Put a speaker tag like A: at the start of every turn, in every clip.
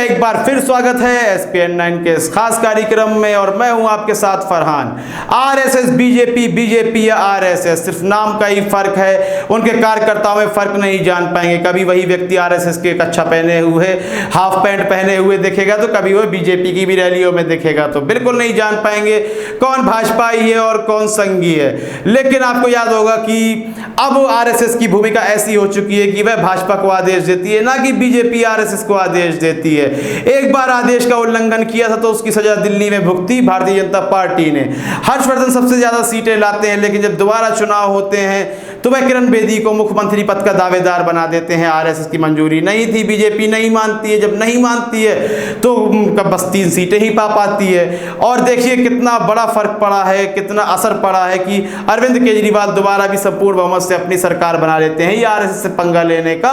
A: एक बार फिर स्वागत है SPN9 के इस खास कार्यक्रम में और मैं हूं आपके साथ फरहान। आरएसएस बीजेपी, बीजेपी या आरएसएस, सिर्फ नाम का ही फर्क है। उनके कार्यकर्ताओं में फर्क नहीं जान पाएंगे। कभी वही व्यक्ति आरएसएस के कच्छा पहने हुए, हाफ पैंट पहने हुए दिखेगा तो कभी वो बीजेपी की भी रैलियों में दिखेगा, तो बिल्कुल नहीं जान पाएंगे कौन भाजपाई है और कौन संघी है। लेकिन आपको याद होगा कि अब आरएसएस की भूमिका ऐसी हो चुकी है कि वह भाजपा को आदेश देती है, ना कि बीजेपी आरएसएस को आदेश देती है। एक बार आदेश का उल्लंघन किया था तो उसकी सजा दिल्ली में भुगती भारतीय जनता पार्टी ने। हर्षवर्धन सबसे ज्यादा सीटें लाते हैं, लेकिन जब दोबारा चुनाव होते हैं तो वह किरण बेदी को मुख्यमंत्री पद का दावेदार बना देते हैं। आरएसएस की मंजूरी नहीं थी, बीजेपी नहीं मानती है। जब नहीं मानती है तो बस 3 सीटें ही पा पाती है। और देखिए कितना बड़ा फर्क पड़ा है, कितना असर पड़ा है कि अरविंद केजरीवाल दोबारा भी संपूर्ण बहुमत से अपनी सरकार बना लेते हैं। ये आरएसएस से पंगा लेने का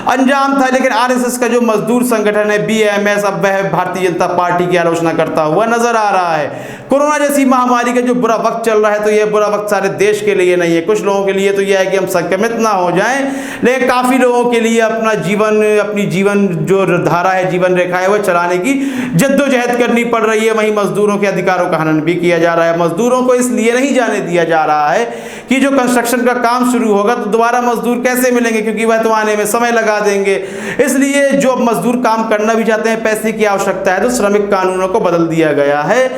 A: अंजाम था। लेकिन आरएसएस का जो मजदूर संगठन है बीएमएस, अब वह भारतीय जनता पार्टी की आलोचना करता हुआ नजर आ रहा है। कोरोना जैसी महामारी का जो बुरा वक्त चल रहा है तो यह बुरा वक्त सारे देश के लिए नहीं है। कुछ लोगों के लिए तो यह है कि हम संक्रमित ना हो जाएं, लेकिन काफी लोगों के लिए अपनी जीवन जो धारा है, जीवन रेखा है, वह चलाने की जद्दोजहद करनी पड़ रही है। वहीं मजदूरों के अधिकारों का हनन भी किया जा रहा है। मजदूरों को इसलिए नहीं जाने दिया जा रहा है कि जो कंस्ट्रक्शन का काम शुरू होगा तो दोबारा मजदूर कैसे मिलेंगे, क्योंकि वह तो आने में समय लगा देंगे। इसलिए जो मजदूर काम करना भी चाहते हैं, पैसे की आवश्यकता है, तो श्रमिक कानूनों को बदल दिया गया है।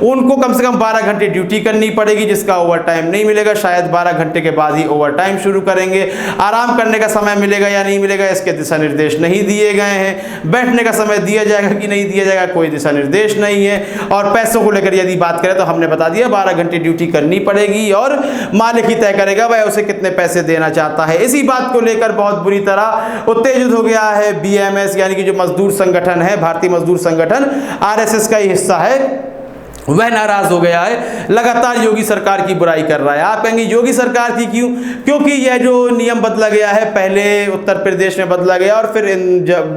A: उनको कम से कम 12 घंटे ड्यूटी करनी पड़ेगी, जिसका ओवर टाइम नहीं मिलेगा। शायद 12 घंटे के बाद ही ओवर टाइम शुरू करेंगे। आराम करने का समय मिलेगा या नहीं मिलेगा, इसके दिशा निर्देश नहीं दिए गए हैं। बैठने का समय दिया जाएगा कि नहीं दिया जाएगा, कोई दिशा निर्देश नहीं है। और पैसों को लेकर यदि बात करें तो हमने बता दिया 12 घंटे ड्यूटी करनी पड़ेगी और मालिक ही तय करेगा वह उसे कितने पैसे देना चाहता है। इसी बात को लेकर बहुत बुरी तरह उत्तेजित हो गया है बीएमएस, यानी कि जो मजदूर संगठन है, भारतीय मजदूर संगठन आरएसएस का ही हिस्सा है, वह नाराज हो गया है। लगातार योगी सरकार की बुराई कर रहा है। आप कहेंगे योगी सरकार की क्यों? क्योंकि यह जो नियम बदला गया है, पहले उत्तर प्रदेश में बदला गया और फिर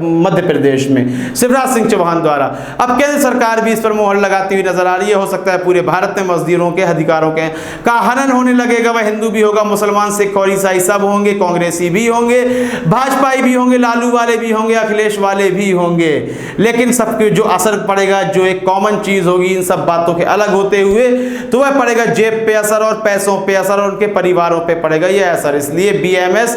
A: मध्य प्रदेश में शिवराज सिंह चौहान द्वारा। अब केंद्र सरकार भी इस पर मोहर लगाती हुई नजर आ रही है। हो सकता है पूरे भारत में मजदूरों के अधिकारों के का हनन होने लगेगा। वह हिंदू भी होगा, मुसलमान, सिख और ईसाई सब होंगे, कांग्रेसी भी होंगे, भाजपाई भी होंगे, लालू वाले भी होंगे, अखिलेश वाले भी होंगे। लेकिन सबके जो असर पड़ेगा, जो एक कॉमन चीज होगी इन सब बातों के अलग होते हुए, तो वह पड़ेगा जेब पे असर और पैसों पे असर और उनके परिवारों पे पड़ेगा यह असर। इसलिए बीएमएस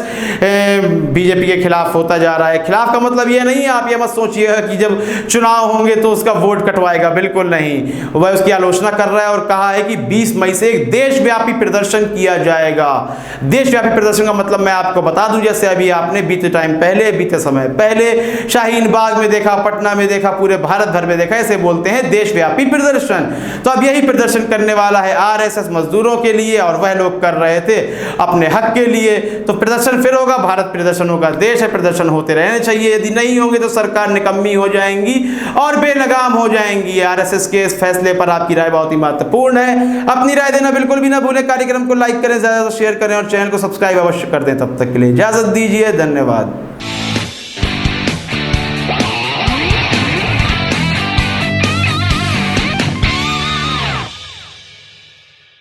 A: बीजेपी के खिलाफ होता जा रहा है। खिलाफ का मतलब यह नहीं है, आप ये मत सोचिएगा कि जब चुनाव होंगे तो उसका वोट कटवाएगा, बिल्कुल नहीं। वह उसकी आलोचना कर रहा है और कहा है कि 20 मई से एक देशव्यापी प्रदर्शन किया जाएगा। देशव्यापी प्रदर्शन का मतलब मैं आपको बता दूं, जैसे अभी आपने बीते समय पहले शाहीन बाग में देखा, पटना में देखा, पूरे भारत भर में देखा, ऐसे बोलते हैं देशव्यापी प्रदर्शन। तो अब यही प्रदर्शन करने वाला है आरएसएस मजदूरों के लिए, और वह लोग कर रहे थे अपने हक के लिए। तो प्रदर्शन फिर होगा, भारत प्रदर्शनों का देश है, प्रदर्शन होते रहने चाहिए। यदि नहीं होंगे तो सरकार निकम्मी हो जाएंगी और बेलगाम हो जाएंगी। आरएसएस के इस फैसले पर आपकी राय बहुत ही महत्वपूर्ण है। अपनी राय देना बिल्कुल भी ना भूलें। कार्यक्रम को लाइक करें, ज्यादा से शेयर करें और चैनल को सब्सक्राइब अवश्य कर दें। तब तक के लिए इजाजत दीजिए, धन्यवाद।